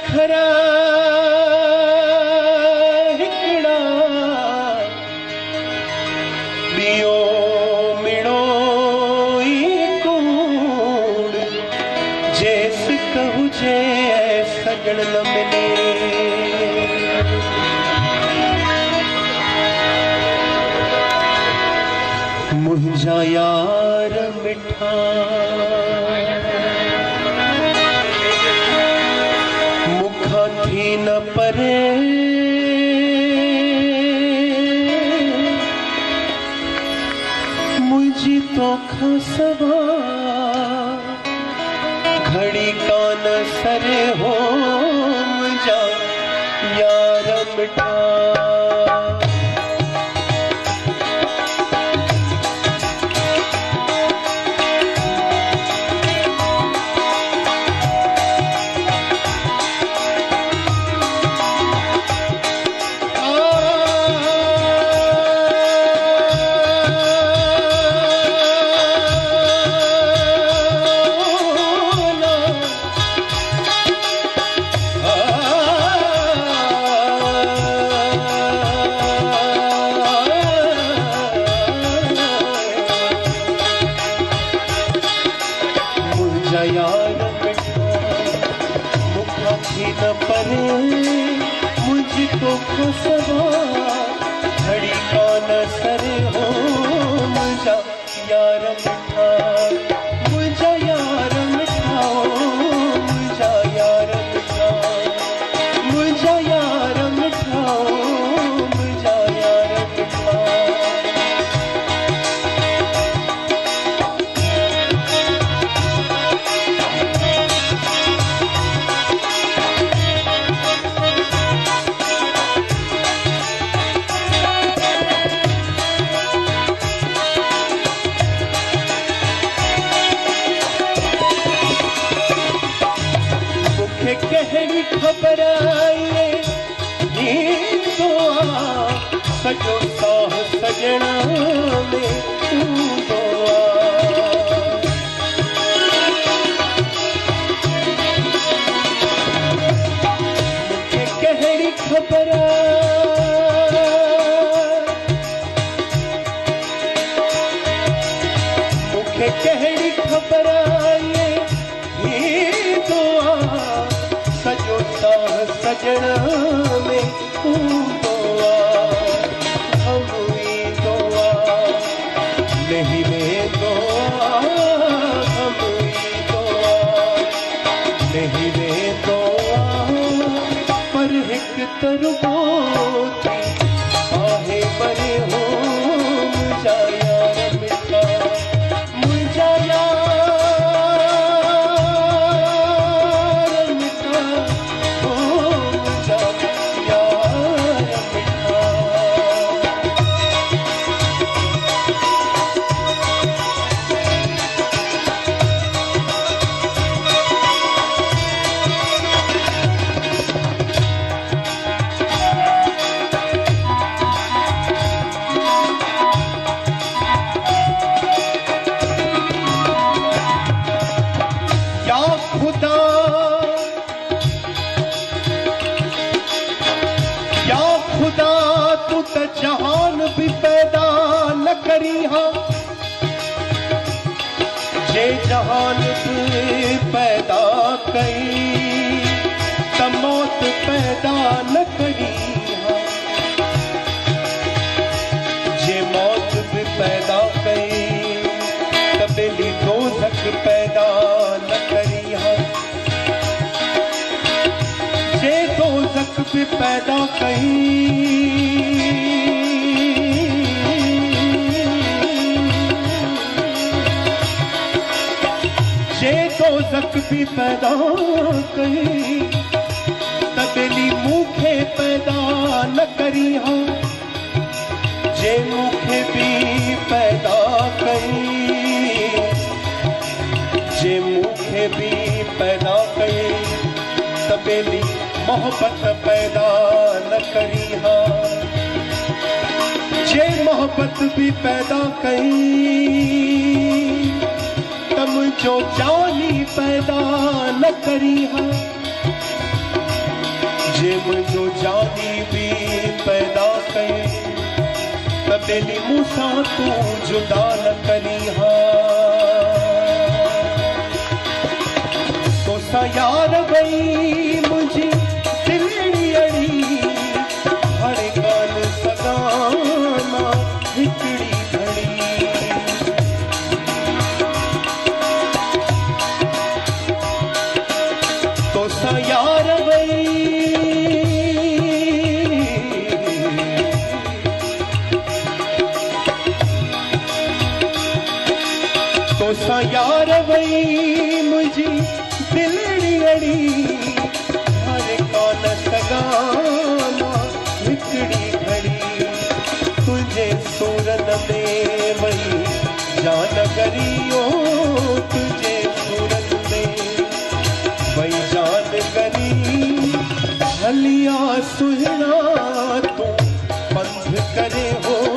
नखरा हिकड़ा बियो मिड़ो कूड़ जैस कहू जे सजण न मिले मुंहिंजा यार मिठा मुखा थी न परे मुझी तोखा सवा घड़ी कान सरे हो मुझा यार मिठा यार मिठा मुखा थी न परे मुझ तो खुशवा घड़ी कौन सरे हो मुझा यार मिठा मुझा यार मिठा मुझा यार मिठा मुझा यार मिठा मुझा यार मिठा कहड़ी खबर आए तो सजो साह सजना में तू मुझे कहड़ी खबर मुझे कहड़ी खबर आए तो सजो साह सजना में दुआ हम दुआ नहीं में दुआ हम दुआ नहीं में दुआ पर हिक तरबोती आहे परे हो मुझा यार मिठा मुझा यार खुदा तू त जहान भी पैदा न करी हाँ जे जहान भी पैदा कई त मौत पैदा न करी हाँ जे मौत भी पैदा कई त बेली दोज़ख पैदा न करी हाँ जे दोज़ख भी पैदा कई जे दोज़ख भी पैदा कई तबेली मूंखे पैदा न करी हाँ जे मूंखे भी पैदा कई जे मूंखे भी पैदा कई तबेली मोहब्बत पैदा न करी हाँ जे मोहब्बत भी पैदा कई तम जो जानी पैदा न करी हाँ मुझो जानी भी पैदा कई तबेली मूसा तू जुदा न करी तो सा यार वही मुझी दिलड़ी अड़ी हरे कान सगाना हिकड़ी घड़ी तो सा यार वही तो सा यार वही मुझी दिलड़ी अड़ी हरे कान सगाना हिकड़ी घड़ी तुझे सूरत में वही जान करियो तुझे सूरत में वही जान करी हलिया सुहना तू पंथ करे हो